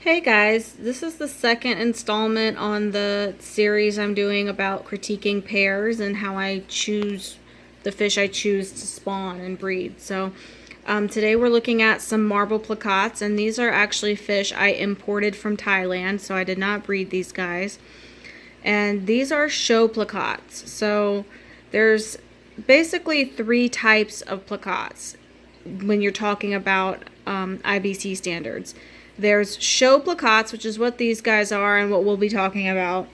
Hey guys, this is the second installment on the series I'm doing about critiquing pairs and how I choose the fish I choose to spawn and breed. So today we're looking at some marble placats, and these are actually fish I imported from Thailand, so I did not breed these guys. And these are show placats. So there's basically three types of placats when you're talking about IBC standards. There's show placats, which is what these guys are and what we'll be talking about.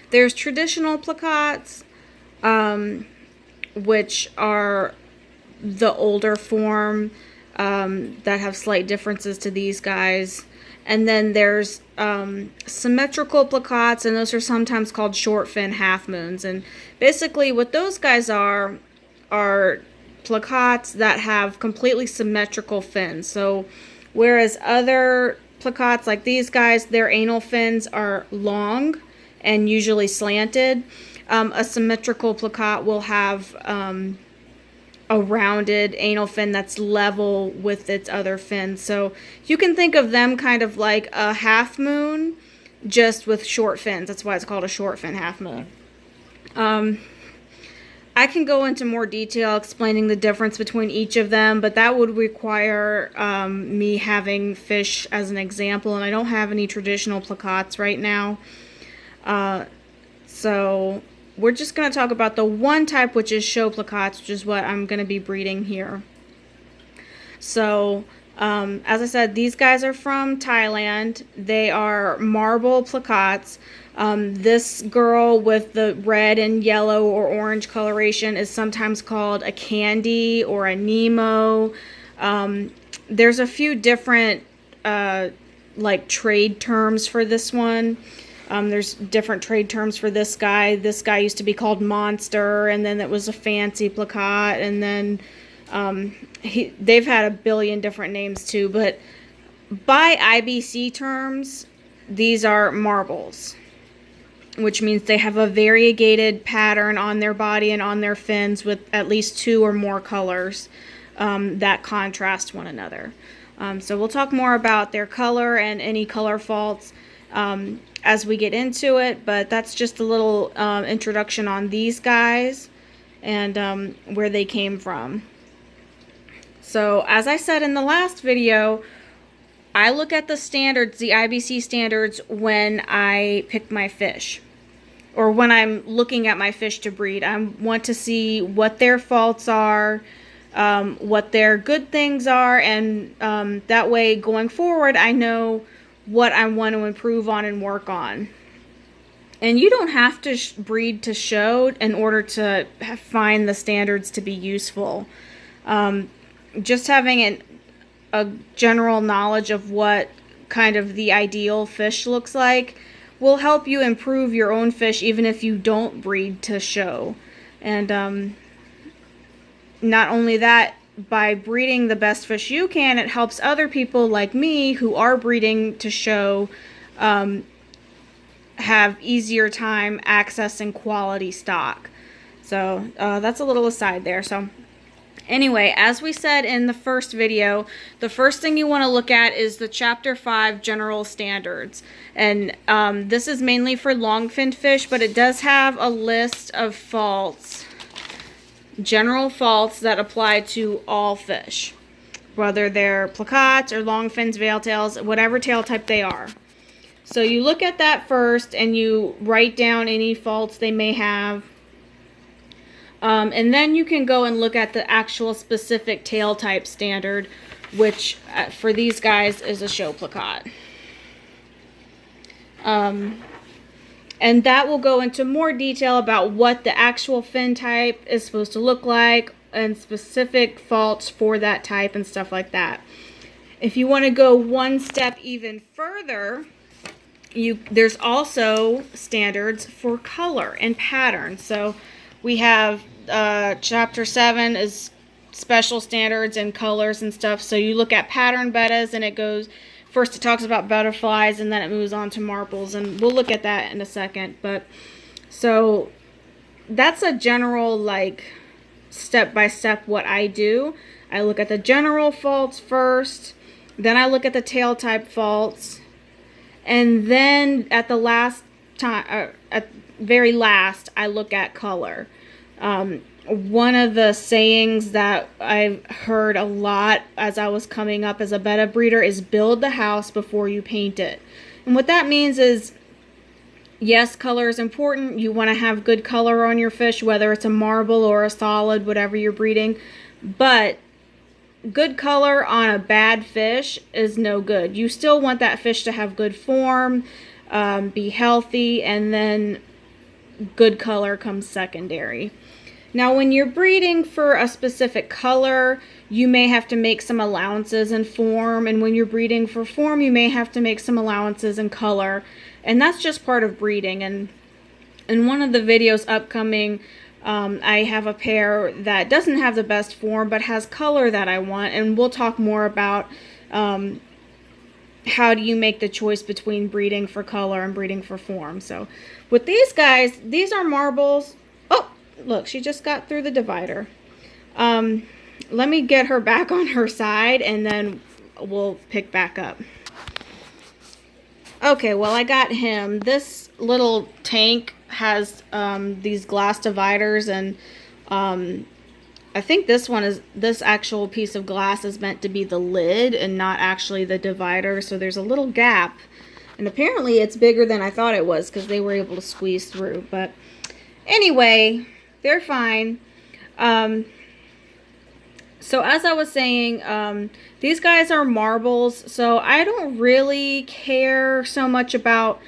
There's traditional placats, which are the older form that have slight differences to these guys. And then there's symmetrical placats, and those are sometimes called short fin half moons. And basically what those guys are placats that have completely symmetrical fins. So whereas other placats like these guys, their anal fins are long and usually slanted, a symmetrical plakat will have a rounded anal fin that's level with its other fins. So you can think of them kind of like a half moon, just with short fins. That's why it's called a short fin half moon. I can go into more detail explaining the difference between each of them, but that would require me having fish as an example, and I don't have any traditional placats right now. So we're just going to talk about the one type, which is show placats, which is what I'm going to be breeding here. So as I said, these guys are from Thailand. They are marble placats. This girl with the red and yellow or orange coloration is sometimes called a candy or a Nemo. There's a few different like trade terms for this one. There's different trade terms for this guy. This guy used to be called Monster, and then it was a fancy plakat, and then they've had a billion different names too. But by IBC terms, these are marbles, which means they have a variegated pattern on their body and on their fins with at least two or more colors that contrast one another. So we'll talk more about their color and any color faults as we get into it, but that's just a little introduction on these guys and where they came from. So as I said in the last video, I look at the standards, the IBC standards, when I pick my fish, or when I'm looking at my fish to breed. I want to see what their faults are, what their good things are, and that way going forward I know what I want to improve on and work on. And you don't have to breed to show in order to find the standards to be useful. Just having a general knowledge of what kind of the ideal fish looks like will help you improve your own fish even if you don't breed to show. And not only that, by breeding the best fish you can, it helps other people like me who are breeding to show have easier time accessing quality stock. So that's a little aside there. So anyway, as we said in the first video, the first thing you want to look at is the Chapter 5 General Standards. And this is mainly for long-finned fish, but it does have a list of faults, general faults that apply to all fish, whether they're placats or long fins, veil tails, whatever tail type they are. So you look at that first and you write down any faults they may have. And then you can go and look at the actual specific tail type standard, which for these guys is a show plakat. And that will go into more detail about what the actual fin type is supposed to look like and specific faults for that type and stuff like that. If you want to go one step even further, there's also standards for color and pattern. So we have Chapter 7 is special standards and colors and stuff. So you look at pattern bettas, and it goes, first it talks about butterflies, and then it moves on to marbles, and we'll look at that in a second. But so that's a general, like, step by step what I do. I look at the general faults first, Then I look at the tail type faults. And then at the last time, at very last, I look at color. One of the sayings that I've heard a lot as I was coming up as a betta breeder is build the house before you paint it. And what that means is, yes, color is important. You want to have good color on your fish, whether it's a marble or a solid, whatever you're breeding. But good color on a bad fish is no good. You still want that fish to have good form, be healthy, and then good color comes secondary. Now, when you're breeding for a specific color, you may have to make some allowances in form, and when you're breeding for form, you may have to make some allowances in color, and that's just part of breeding. And in one of the videos upcoming, I have a pair that doesn't have the best form but has color that I want, and we'll talk more about how do you make the choice between breeding for color and breeding for form. So with these guys, these are marbles. Oh, look, she just got through the divider. Let me get her back on her side and then we'll pick back up. Okay, well, I got him. This little tank has these glass dividers, and I think this actual piece of glass is meant to be the lid and not actually the divider, so there's a little gap, and apparently it's bigger than I thought it was because they were able to squeeze through. But anyway, they're fine. So as I was saying, these guys are marbles, so I don't really care so much about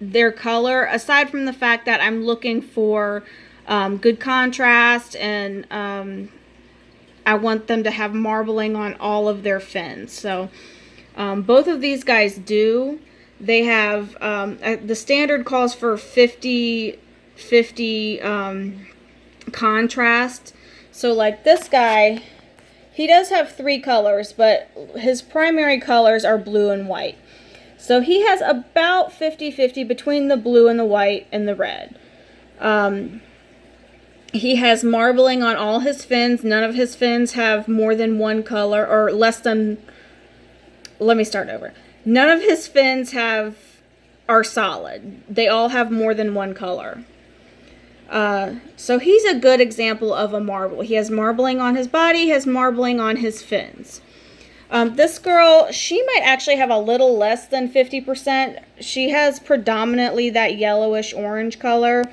their color, aside from the fact that I'm looking for good contrast, and I want them to have marbling on all of their fins. So both of these guys do. They have, the standard calls for 50-50 contrast. So like this guy, he does have 3 colors, but his primary colors are blue and white. So he has about 50-50 between the blue and the white and the red. He has marbling on all his fins. None of his fins have more than one color, or less than, let me start over. None of his fins are solid. They all have more than one color. So he's a good example of a marble. He has marbling on his body, has marbling on his fins. This girl, she might actually have a little less than 50%. She has predominantly that yellowish orange color,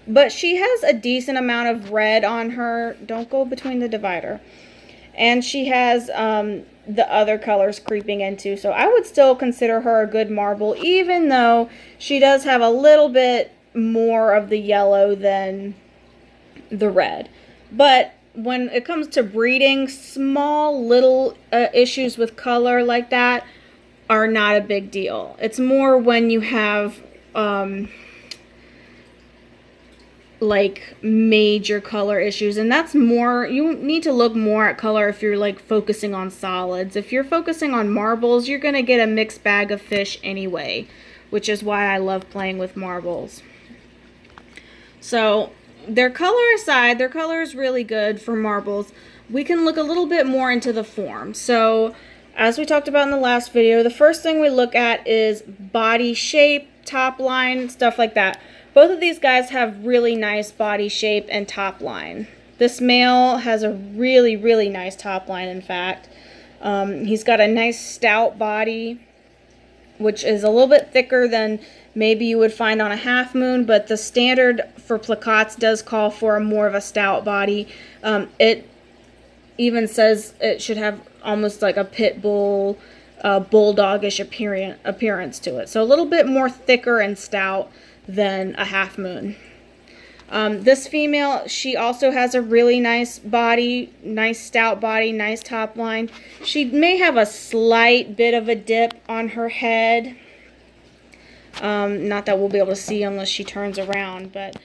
but she has a decent amount of red on her. Don't go between the divider. And she has the other colors creeping into. So I would still consider her a good marble, even though she does have a little bit more of the yellow than the red. But when it comes to breeding, small little issues with color like that are not a big deal. It's more when you have like major color issues, and that's more, you need to look more at color if you're like focusing on solids. If you're focusing on marbles, you're gonna get a mixed bag of fish anyway, which is why I love playing with marbles. So their color aside, their color is really good for marbles. We can look a little bit more into the form. So as we talked about in the last video, the first thing we look at is body shape, top line, stuff like that. Both of these guys have really nice body shape and top line. This male has a really, really nice top line, in fact. He's got a nice stout body, which is a little bit thicker than maybe you would find on a half moon, but the standard for placats does call for more of a stout body. It even says it should have almost like a pit bull, bulldogish appearance to it. So a little bit more thicker and stout than a half moon. This female, she also has a really nice body, nice stout body, nice top line. She may have a slight bit of a dip on her head. Not that we'll be able to see unless she turns around, but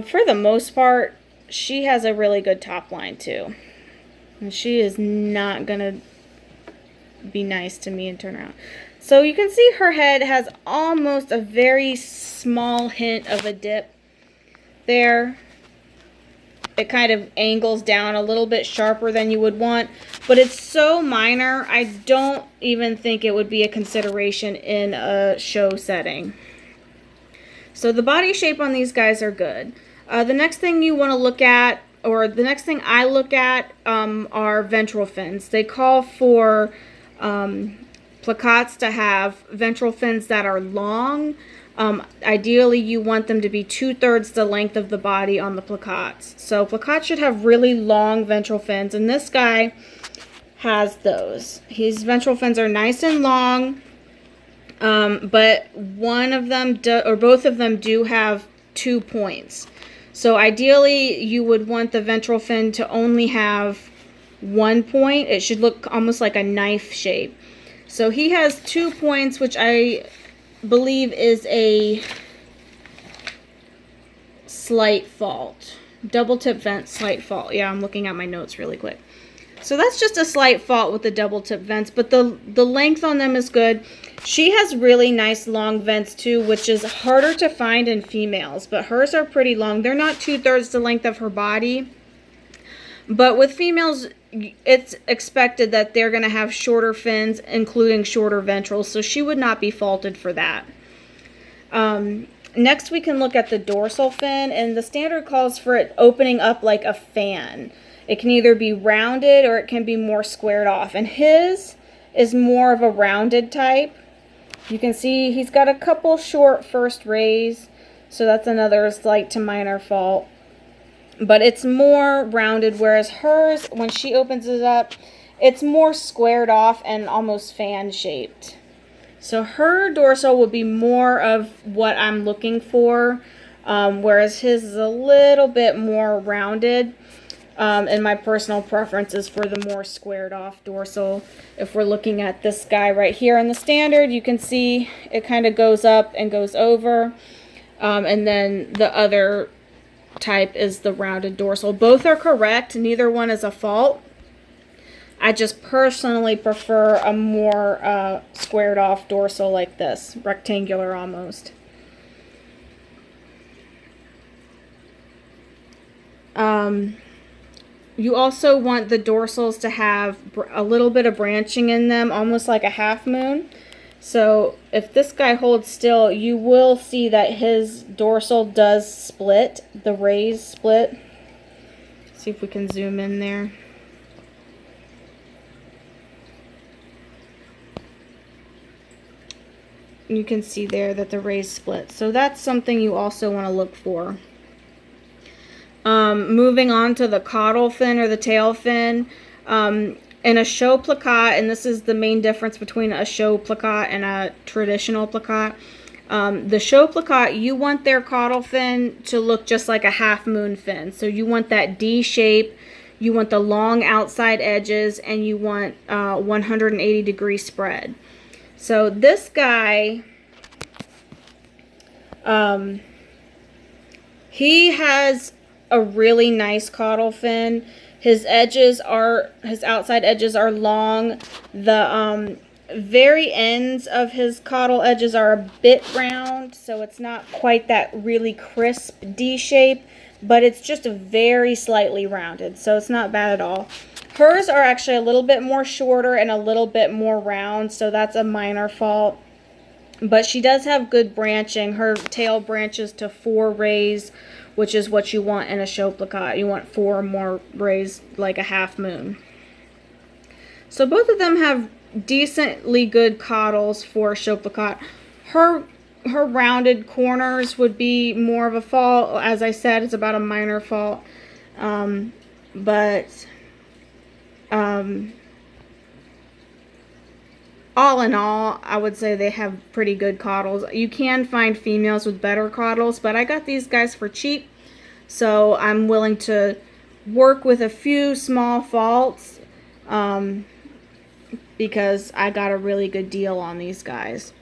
for the most part, she has a really good top line too. And she is not gonna be nice to me and turn around. So you can see her head has almost a very small hint of a dip there. it kind of angles down a little bit sharper than you would want, but it's so minor, I don't even think it would be a consideration in a show setting. So the body shape on these guys are good. The next thing you want to look at, or the next thing I look at, are ventral fins. They call for placats to have ventral fins that are long. Ideally, you want them to be 2/3 the length of the body on the placats. So placats should have really long ventral fins, and this guy has those. His ventral fins are nice and long, but one of them or both of them do have 2 points. So ideally, you would want the ventral fin to only have 1 point. It should look almost like a knife shape. So he has 2 points, which I believe is a slight fault. Double tip vent, slight fault. Yeah, I'm looking at my notes really quick. So that's just a slight fault with the double tip vents, but the length on them is good. She has really nice long vents too, which is harder to find in females, but hers are pretty long. They're not 2/3 the length of her body, but with females, it's expected that they're going to have shorter fins, including shorter ventrals, so she would not be faulted for that. Next, we can look at the dorsal fin, and the standard calls for it opening up like a fan. It can either be rounded or it can be more squared off, and his is more of a rounded type. You can see he's got a couple short first rays, so that's another slight to minor fault. But it's more rounded, whereas hers, when she opens it up, it's more squared off and almost fan shaped. So her dorsal would be more of what I'm looking for, whereas his is a little bit more rounded. And my personal preference is for the more squared off dorsal. If we're looking at this guy right here in the standard, you can see it kind of goes up and goes over. And then the other type is the rounded dorsal. Both are correct. Neither one is a fault. I just personally prefer a more squared off dorsal like this, rectangular almost. You also want the dorsals to have a little bit of branching in them, almost like a half moon. So if this guy holds still, you will see that his dorsal does split, the rays split. See if we can zoom in there. You can see there that the rays split. So that's something you also want to look for. Moving on to the caudal fin or the tail fin. In a show plakat, and this is the main difference between a show plakat and a traditional plakat. The show plakat, you want their caudal fin to look just like a half moon fin. So you want that D shape, you want the long outside edges, and you want 180-degree spread. So this guy, he has a really nice caudal fin. His outside edges are long. The very ends of his caudal edges are a bit round, so it's not quite that really crisp D shape, but it's just very slightly rounded, so it's not bad at all. Hers are actually a little bit more shorter and a little bit more round, so that's a minor fault. But she does have good branching. Her tail branches to 4 rays, which is what you want in a show plakat. You want 4 more rays, like a half moon. So both of them have decently good caudals for show plakat. Her rounded corners would be more of a fault. As I said, it's about a minor fault. All in all, I would say they have pretty good caudals. You can find females with better caudals, but I got these guys for cheap, so I'm willing to work with a few small faults because I got a really good deal on these guys.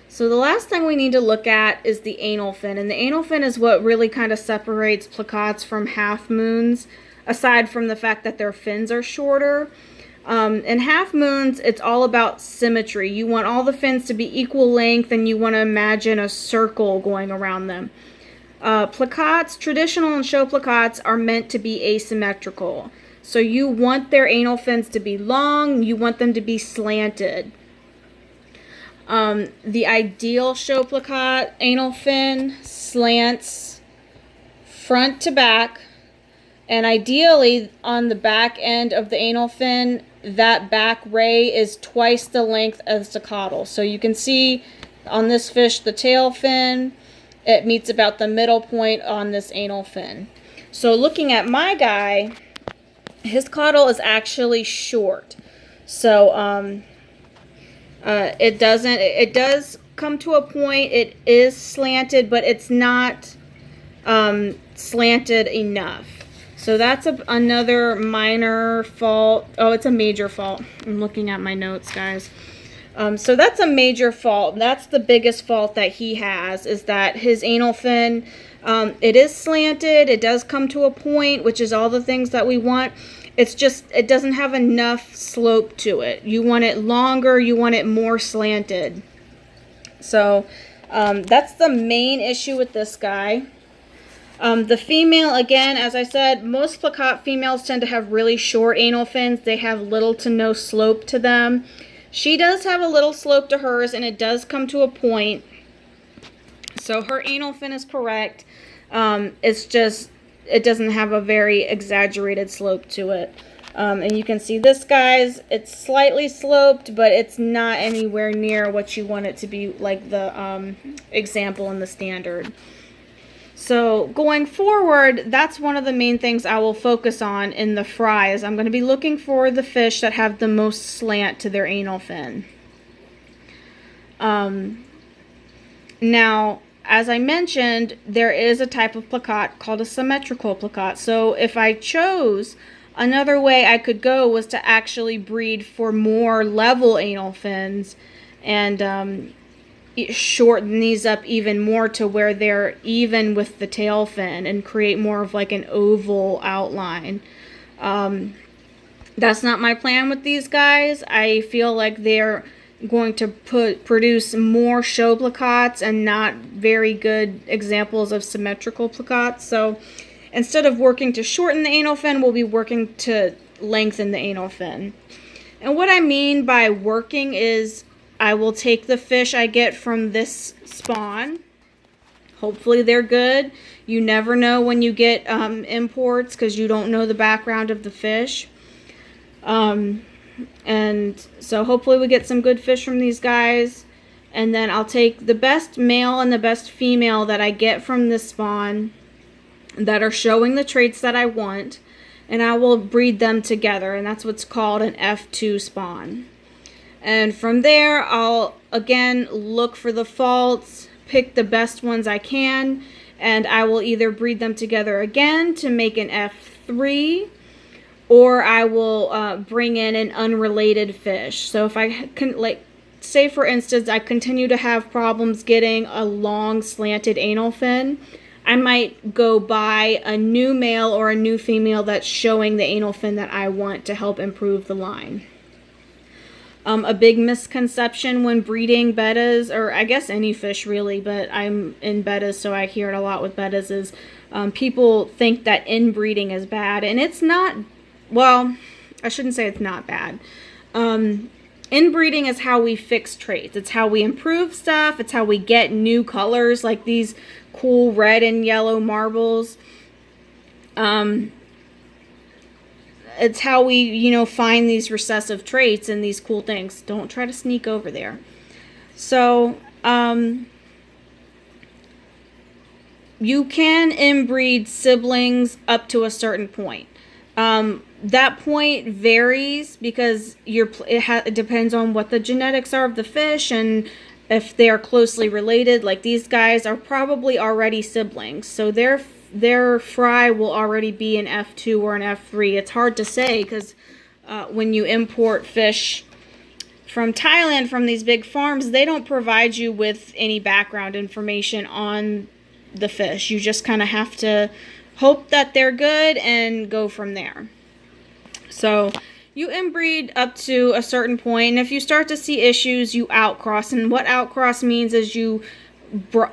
So the last thing we need to look at is the anal fin, and the anal fin is what really kind of separates placats from half moons, aside from the fact that their fins are shorter. In half moons, it's all about symmetry. You want all the fins to be equal length, and you want to imagine a circle going around them. Placats, traditional and show placats, are meant to be asymmetrical. So you want their anal fins to be long, you want them to be slanted. The ideal show plakat anal fin slants front to back, and ideally on the back end of the anal fin, that back ray is twice the length as the caudal. So you can see on this fish, the tail fin, it meets about the middle point on this anal fin. So looking at my guy, his caudal is actually short. So it does come to a point, it is slanted, but it's not slanted enough. So that's another minor fault. Oh, it's a major fault. I'm looking at my notes, guys. So that's a major fault. That's the biggest fault that he has, is that his anal fin, it is slanted. It does come to a point, which is all the things that we want. It's just, it doesn't have enough slope to it. You want it longer. You want it more slanted. So that's the main issue with this guy. The female, again, as I said, most plakat females tend to have really short anal fins. They have little to no slope to them. She does have a little slope to hers, and it does come to a point. So her anal fin is correct. It's just, it doesn't have a very exaggerated slope to it. And you can see this, guys, it's slightly sloped, but it's not anywhere near what you want it to be, like the example in the standard. So going forward, that's one of the main things I will focus on in the fry, is I'm going to be looking for the fish that have the most slant to their anal fin. Now, as I mentioned, there is a type of plakat called a symmetrical plakat. So if I chose, another way I could go was to actually breed for more level anal fins and shorten these up even more to where they're even with the tail fin and create more of like an oval outline. That's not my plan with these guys. I feel like they're going to produce more show placats and not very good examples of symmetrical placats. So instead of working to shorten the anal fin, we'll be working to lengthen the anal fin. And what I mean by working is I will take the fish I get from this spawn. Hopefully they're good. You never know when you get imports, because you don't know the background of the fish. And so hopefully we get some good fish from these guys. And then I'll take the best male and the best female that I get from this spawn that are showing the traits that I want, and I will breed them together, and that's what's called an F2 spawn. And from there, I'll again look for the faults, pick the best ones I can, and I will either breed them together again to make an F3, or I will bring in an unrelated fish. So if I can, like, say for instance, I continue to have problems getting a long slanted anal fin, I might go buy a new male or a new female that's showing the anal fin that I want to help improve the line. A big misconception when breeding bettas, or I guess any fish really, but I'm in bettas, so I hear it a lot with bettas, is people think that inbreeding is bad, and it's not. Well, I shouldn't say it's not bad. Inbreeding is how we fix traits. It's how we improve stuff. It's how we get new colors, like these cool red and yellow marbles. It's how we, you know, find these recessive traits and these cool things. Don't try to sneak over there. So, you can inbreed siblings up to a certain point. That point varies because it depends on what the genetics are of the fish and if they are closely related. Like these guys are probably already siblings, so their fry will already be an F2 or an F3. It's hard to say because when you import fish from Thailand, from these big farms, they don't provide you with any background information on the fish. You just kind of have to hope that they're good and go from there. So you inbreed up to a certain point, and if you start to see issues, you outcross. And what outcross means is you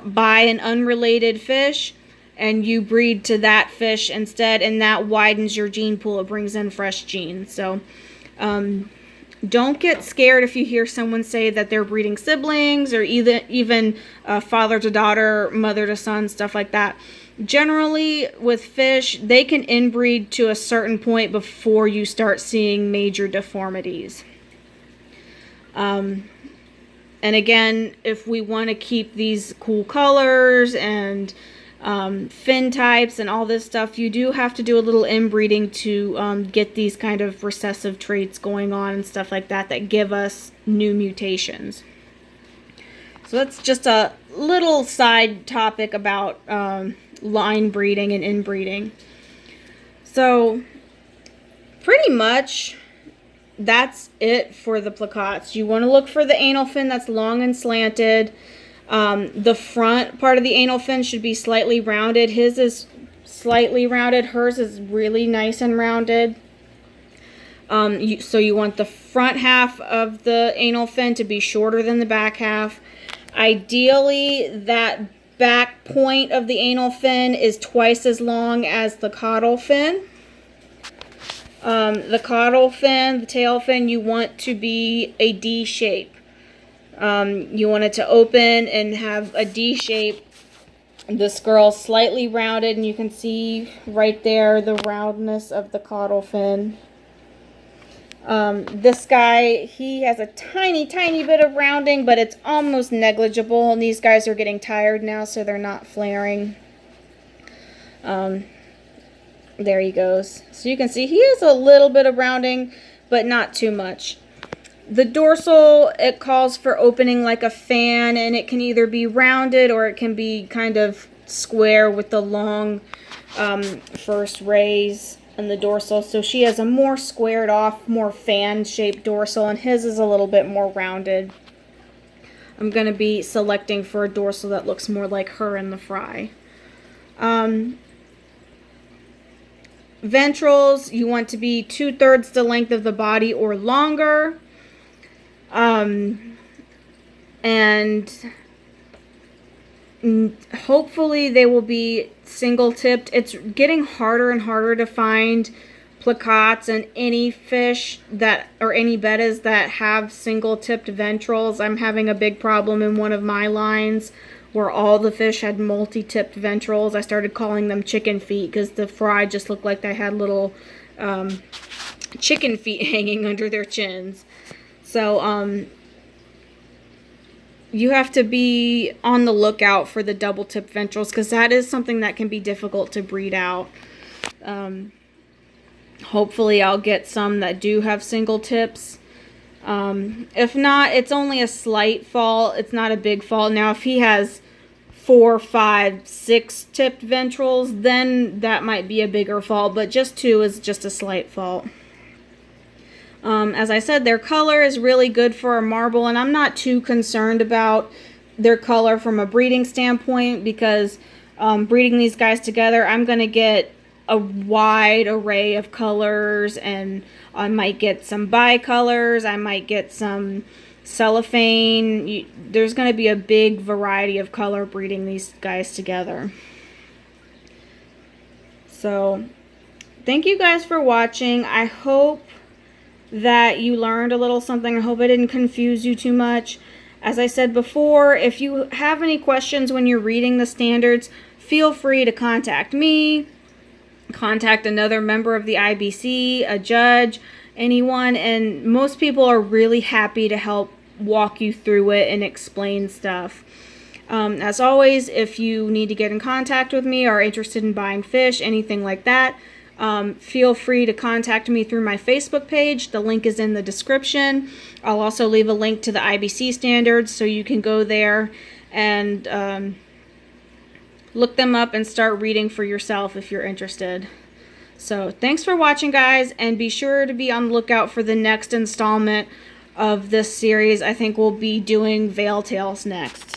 buy an unrelated fish, and you breed to that fish instead, and that widens your gene pool. It brings in fresh genes. So don't get scared if you hear someone say that they're breeding siblings, or even father to daughter, mother to son, stuff like that. Generally, with fish, they can inbreed to a certain point before you start seeing major deformities. And again, if we want to keep these cool colors and fin types and all this stuff, you do have to do a little inbreeding to get these kind of recessive traits going on and stuff like that that give us new mutations. So that's just a little side topic about line breeding and inbreeding. So pretty much that's it for the placats. You want to look for the anal fin that's long and slanted. The front part of the anal fin should be slightly rounded. His is slightly rounded. Hers is really nice and rounded. So you want the front half of the anal fin to be shorter than the back half. Ideally, that back point of the anal fin is twice as long as the caudal fin. The caudal fin, the tail fin, you want to be a D shape. You want it to open and have a D shape. This girl's slightly rounded, and you can see right there the roundness of the caudal fin. This guy, he has a tiny bit of rounding, but it's almost negligible, and these guys are getting tired now, so they're not flaring. There he goes. So you can see he has a little bit of rounding, but not too much. The dorsal, it calls for opening like a fan, and it can either be rounded or it can be kind of square with the long first rays in the dorsal. So she has a more squared off, more fan-shaped dorsal, and his is a little bit more rounded. I'm going to be selecting for a dorsal that looks more like her in the fry. Ventrals, you want to be 2/3 the length of the body or longer. And hopefully they will be single tipped. It's getting harder and harder to find placats and any fish that, or any bettas that have single tipped ventrals. I'm having a big problem in one of my lines where all the fish had multi-tipped ventrals. I started calling them chicken feet because the fry just looked like they had little chicken feet hanging under their chins. So you have to be on the lookout for the double-tipped ventrals, because that is something that can be difficult to breed out. Hopefully I'll get some that do have single tips. If not, it's only a slight fault. It's not a big fault. Now, if he has 4, 5, 6 tipped ventrals, then that might be a bigger fault, but just 2 is just a slight fault. As I said, their color is really good for a marble, and I'm not too concerned about their color from a breeding standpoint, because breeding these guys together, I'm going to get a wide array of colors, and I might get some bicolors, I might get some cellophane. There's going to be a big variety of color breeding these guys together. So thank you guys for watching. I hope that you learned a little something. I hope I didn't confuse you too much. As I said before, if you have any questions when you're reading the standards, feel free to contact me, contact another member of the IBC, a judge, anyone, and most people are really happy to help walk you through it and explain stuff. As always, if you need to get in contact with me or are interested in buying fish, anything like that, feel free to contact me through my Facebook page. The link is in the description. I'll also leave a link to the IBC standards, so you can go there and look them up and start reading for yourself if you're interested. So thanks for watching, guys, and be sure to be on the lookout for the next installment of this series. I think we'll be doing veil tails next.